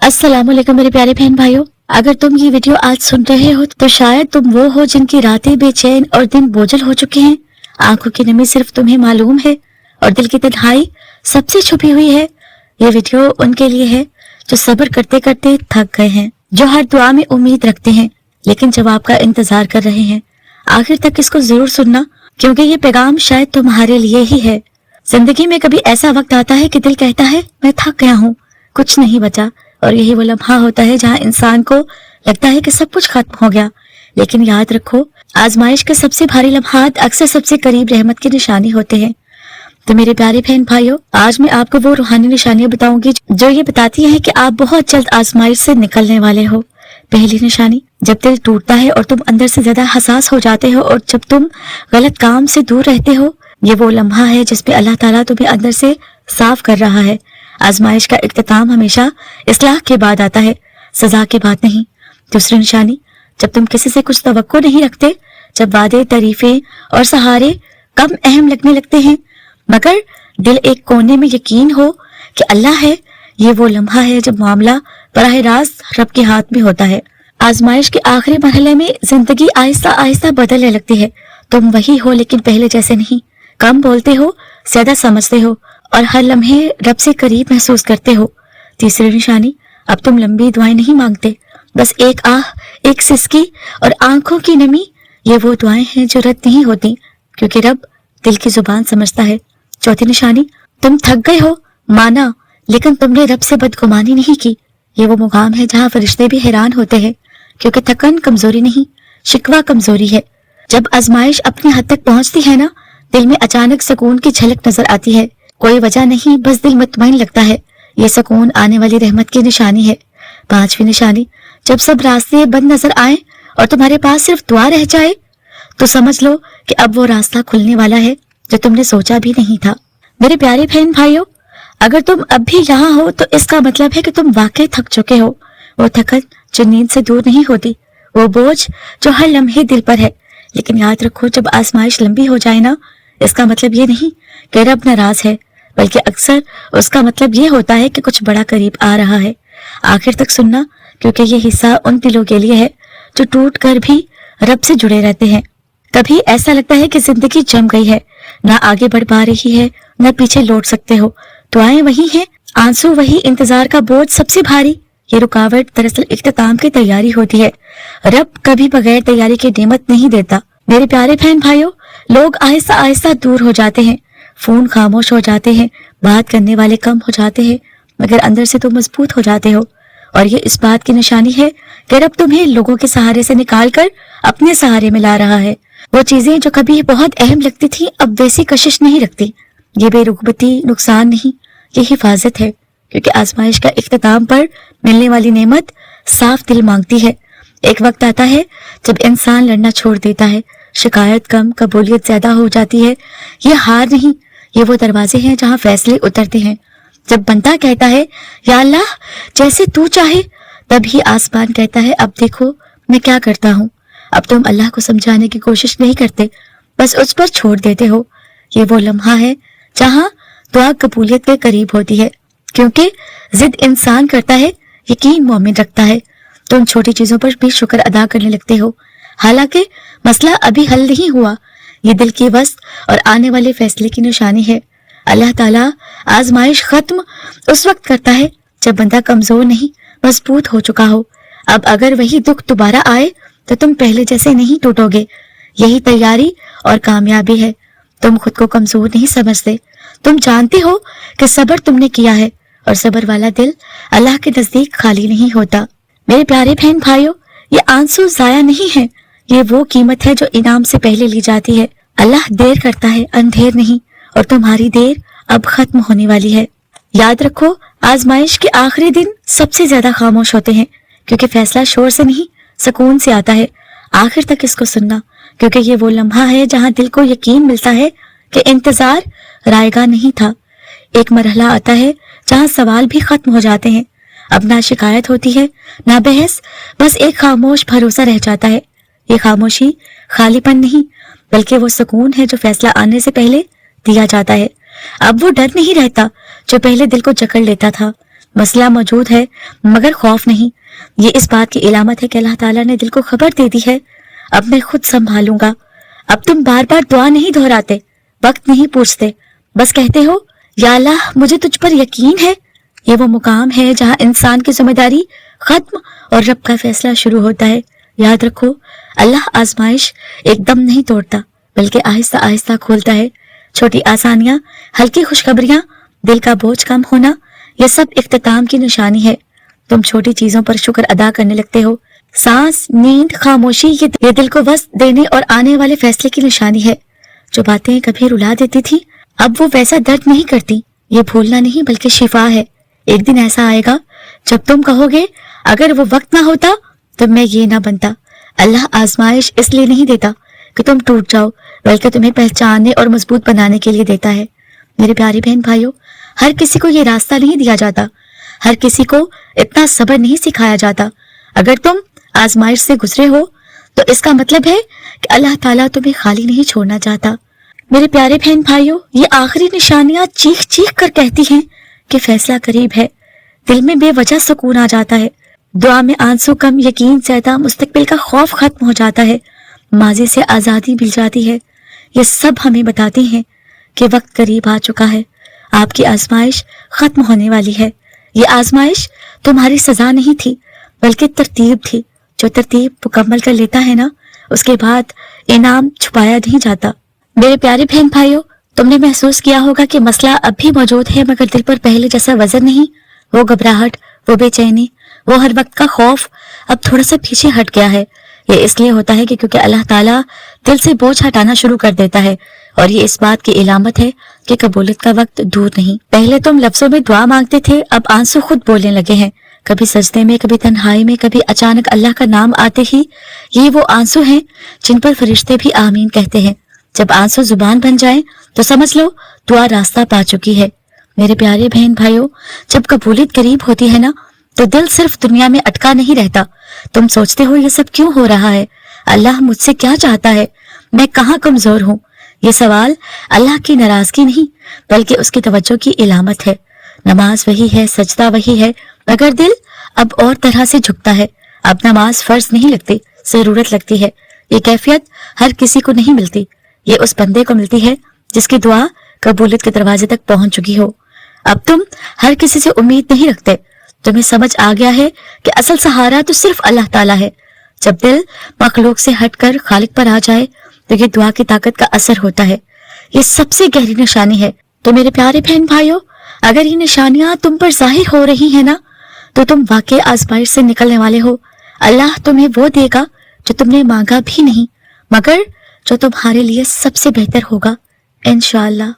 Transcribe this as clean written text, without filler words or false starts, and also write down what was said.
अस्सलामुअलैकुम मेरे प्यारे बहन भाइयों, अगर तुम ये वीडियो आज सुन रहे हो तो शायद तुम वो हो जिनकी रातें बेचैन और दिन बोझल हो चुके हैं। आंखों की नमी सिर्फ तुम्हें मालूम है और दिल की तन्हाई सबसे छुपी हुई है। ये वीडियो उनके लिए है जो सब्र करते करते थक गए हैं, जो हर दुआ में उम्मीद रखते हैं लेकिन जवाब का इंतजार कर रहे हैं। आखिर तक इसको जरूर सुनना, क्योंकि ये पैगाम शायद तुम्हारे लिए ही है। जिंदगी में कभी ऐसा वक्त आता है कि दिल कहता है मैं थक गया हूँ, कुछ नहीं बचा, और यही वो लम्हा होता है जहाँ इंसान को लगता है कि सब कुछ खत्म हो गया। लेकिन याद रखो, आजमाइश के सबसे भारी लम्हात अक्सर सबसे करीब रहमत की निशानी होते हैं। तो मेरे प्यारे बहन भाइयों, आज मैं आपको वो रूहानी निशानियां बताऊंगी जो ये बताती हैं कि आप बहुत जल्द आजमाइश से निकलने वाले हो। पहली निशानी, जब दिल टूटता है और तुम अंदर से ज्यादा हसास हो जाते हो और जब तुम गलत काम से दूर रहते हो, ये वो लम्हा है जिसपे अल्लाह ताला तुम्हें अंदर से साफ कर रहा है। आजमाइश का इख्तिताम हमेशा इस्लाह के बाद आता है, सजा के बाद नहीं। दूसरी निशानी, जब तुम किसी से कुछ तवक्को नहीं रखते, जब वादे, तारीफें और सहारे कम अहम लगने लगते हैं, मगर दिल एक कोने में यकीन हो कि अल्लाह है, ये वो लम्हा है जब मामला बराह रास्त रब के हाथ में होता है। आजमाइश के आखिरी मरहले में जिंदगी आहिस्ता आहिस्ता बदलने लगती है। तुम वही हो लेकिन पहले जैसे नहीं, कम बोलते हो, ज्यादा समझते हो और हर लम्हे रब से करीब महसूस करते हो। तीसरी निशानी, अब तुम लंबी दुआएं नहीं मांगते, बस एक आह, एक सिसकी और आंखों की नमी, ये वो दुआएं हैं जो रद्द नहीं होती, क्योंकि रब दिल की जुबान समझता है। चौथी निशानी, तुम थक गए हो, माना, लेकिन तुमने रब से बदगुमानी नहीं की। ये वो मुकाम है जहाँ फरिश्ते भी हैरान होते हैं, क्योंकि थकन कमजोरी नहीं, शिकवा कमजोरी है। जब आजमाइश अपनी हद तक पहुंचती है ना, दिल में अचानक सुकून की झलक नजर आती है। कोई वजह नहीं, बस दिल मुतमईन लगता है। ये सुकून आने वाली रहमत की निशानी है। पांचवी निशानी, जब सब रास्ते बंद नजर आए और तुम्हारे पास सिर्फ दुआ रह जाए, तो समझ लो कि अब वो रास्ता खुलने वाला है जो तुमने सोचा भी नहीं था। मेरे प्यारे बहन भाइयों, अगर तुम अब भी यहाँ हो तो इसका मतलब है कि तुम वाकई थक चुके हो। वो थकन जो नींद से दूर नहीं होती, वो बोझ जो हर लम्हे दिल पर है। लेकिन याद रखो, जब आजमाइश लंबी हो जाए ना, इसका मतलब ये नहीं कि रब नाराज है, बल्कि अक्सर उसका मतलब ये होता है कि कुछ बड़ा करीब आ रहा है। आखिर तक सुनना, क्योंकि ये हिस्सा उन दिलों के लिए है जो टूट कर भी रब से जुड़े रहते हैं। कभी ऐसा लगता है कि जिंदगी जम गई है, ना आगे बढ़ पा रही है, ना पीछे लौट सकते हो। दुआएं वही हैं, आंसू वही, इंतजार का बोझ सबसे भारी। ये रुकावट दरअसल इख्तिताम की तैयारी होती है। रब कभी बगैर तैयारी की नेमत नहीं देता। मेरे प्यारे बहन भाइयों, लोग आहिस्ता आहिस्ता दूर हो जाते हैं, फोन खामोश हो जाते हैं, बात करने वाले कम हो जाते हैं, मगर अंदर से तुम मजबूत हो जाते हो। और ये इस बात की निशानी है कि रब तुम्हें लोगों के सहारे से निकाल कर अपने सहारे में ला रहा है। वो चीजें जो कभी बहुत अहम लगती थी, अब वैसी कशिश नहीं रखती। ये बेरुगबती, नुकसान नहीं, ये हिफाजत है, क्योंकि आजमाइश का इख्तिताम पर मिलने वाली नेमत साफ दिल मांगती है। एक वक्त आता है जब इंसान लड़ना छोड़ देता है, शिकायत कम, कबूलियत ज्यादा हो जाती है। ये हार नहीं, ये वो दरवाजे हैं जहाँ फैसले उतरते हैं। जब बंदा कहता है या अल्लाह जैसे तू चाहे, तभी आसमान कहता है अब देखो मैं क्या करता हूँ। अब तुम अल्लाह को समझाने की कोशिश नहीं करते, बस उस पर छोड़ देते हो। ये वो लम्हा है जहाँ दुआ कबूलियत के करीब होती है, क्योंकि जिद इंसान करता है, यकीन मोमिन रखता है। तुम छोटी चीजों पर भी शुक्र अदा करने लगते हो, हालांकि मसला अभी हल नहीं हुआ। ये दिल की वस्त और आने वाले फैसले की निशानी है। अल्लाह ताला आजमाइश खत्म उस वक्त करता है जब बंदा कमजोर नहीं, मजबूत हो चुका हो। अब अगर वही दुख दोबारा आए तो तुम पहले जैसे नहीं टूटोगे। यही तैयारी और कामयाबी है। तुम खुद को कमजोर नहीं समझते, तुम जानते हो कि सब्र तुमने किया है, और सब्र वाला दिल अल्लाह के नजदीक खाली नहीं होता। मेरे प्यारे बहन भाइयों, ये आंसू जाया नहीं है, ये वो कीमत है जो इनाम से पहले ली जाती है। अल्लाह देर करता है, अंधेर नहीं, और तुम्हारी देर अब खत्म होने वाली है। याद रखो, आजमाइश के आखिरी दिन सबसे ज्यादा खामोश होते हैं, क्योंकि फैसला शोर से नहीं, सुकून से आता है। आखिर तक इसको सुनना, क्योंकि ये वो लम्हा है जहाँ दिल को यकीन मिलता है कि इंतजार रायगा नहीं था। एक मरहला आता है जहाँ सवाल भी खत्म हो जाते हैं। अब ना शिकायत होती है, ना बहस, बस एक खामोश भरोसा रह जाता है। ये खामोशी खालीपन नहीं, बल्कि वो सुकून है जो फैसला आने से पहले दिया जाता है। अब वो डर नहीं रहता जो पहले दिल को जकड़ लेता था। मसला मौजूद है मगर खौफ नहीं। ये इस बात की इलामत है कि अल्लाह ताला ने दिल को खबर दे दी है, अब मैं खुद संभालूंगा। अब तुम बार बार दुआ नहीं दोहराते, वक्त नहीं पूछते, बस कहते हो या अल्लाह मुझे तुझ पर यकीन है। ये वो मुकाम है जहाँ इंसान की जिम्मेदारी खत्म और रब का फैसला शुरू होता है। याद रखो, अल्लाह आजमाइश एकदम नहीं तोड़ता बल्कि आहिस्ता आहिस्ता खोलता है। छोटी आसानियां, हल्की खुशखबरियां, दिल का बोझ कम होना, यह सब इख्तिताम की निशानी है। तुम छोटी चीजों पर शुक्र अदा करने लगते हो। सांस, नींद, खामोशी, ये दिल को वक्त देने और आने वाले फैसले की निशानी है। जो बातें कभी रुला देती थी अब वो वैसा दर्द नहीं करती। ये भूलना नहीं बल्कि शिफा है। एक दिन ऐसा आएगा जब तुम कहोगे अगर वो वक्त ना होता तो मैं ये ना बनता। अल्लाह आजमाइश इसलिए नहीं देता कि तुम टूट जाओ, बल्कि तुम्हें पहचानने और मजबूत बनाने के लिए देता है। मेरे प्यारे बहन भाइयों, हर किसी को ये रास्ता नहीं दिया जाता, हर किसी को इतना सब्र नहीं सिखाया जाता। अगर तुम आजमाइश से गुजरे हो तो इसका मतलब है कि अल्लाह ताला तुम्हें खाली नहीं छोड़ना चाहता। मेरे प्यारे बहन भाइयों, ये आखिरी निशानियां चीख चीख कर कहती हैं कि फैसला करीब है। दिल में बेवजह सुकून आ जाता है, दुआ में आंसू कम, यकीन ज्यादा, मुस्तकबिल का खौफ खत्म हो जाता है, माजी से आजादी मिल जाती है। ये सब हमें बताती हैं कि वक्त करीब आ चुका है, आपकी आजमाइश खत्म होने वाली है। ये आजमाइश तुम्हारी सजा नहीं थी बल्कि तरतीब थी। जो तरतीब मुकम्मल कर लेता है ना, उसके बाद इनाम छुपाया नहीं जाता। मेरे प्यारे बहन भाइयों, तुमने महसूस किया होगा कि मसला अब भी मौजूद है मगर दिल पर पहले जैसा वजन नहीं। वो घबराहट, वो बेचैनी, वो हर वक्त का खौफ अब थोड़ा सा पीछे हट गया है। ये इसलिए होता है कि क्योंकि अल्लाह ताला दिल से बोझ हटाना शुरू कर देता है और ये इस बात की इलामत है कि कबूलियत का वक्त दूर नहीं। पहले तुम लफ्जों में दुआ मांगते थे, अब आंसू खुद बोलने लगे हैं। कभी सजदे में, कभी तन्हाई में, कभी अचानक अल्लाह का नाम आते ही। ये वो आंसू हैं जिन पर फरिश्ते भी आमीन कहते हैं। जब आंसू जुबान बन जाए तो समझ लो दुआ रास्ता पा चुकी है। मेरे प्यारे बहन भाइयों, जब कबूलियत करीब होती है ना तो दिल सिर्फ दुनिया में अटका नहीं रहता। तुम सोचते हो ये सब क्यों हो रहा है, अल्लाह मुझसे क्या चाहता है, मैं कहाँ कमजोर हूँ। ये सवाल अल्लाह की नाराजगी नहीं बल्कि उसकी तवज्जो की इलामत है। नमाज वही है, सजदा वही है, मगर दिल अब और तरह से झुकता है। अब नमाज फर्ज नहीं लगती, जरूरत लगती है। ये कैफियत हर किसी को नहीं मिलती, ये उस बंदे को मिलती है जिसकी दुआ कबूलियत के दरवाजे तक पहुंच चुकी हो। अब तुम हर किसी से उम्मीद नहीं रखते, तुम्हें समझ आ गया है कि असल सहारा तो सिर्फ अल्लाह ताला है। जब दिल मखलूक से हटकर खालिक पर आ जाए तो ये दुआ की ताकत का असर होता है। ये सबसे गहरी निशानी है। तो मेरे प्यारे बहन भाइयों, अगर ये निशानियां तुम पर जाहिर हो रही है ना तो तुम वाकई आजमाइश से निकलने वाले हो। अल्लाह तुम्हें वो देगा जो तुमने मांगा भी नहीं, मगर जो तुम्हारे लिए सबसे बेहतर होगा, इंशाअल्लाह।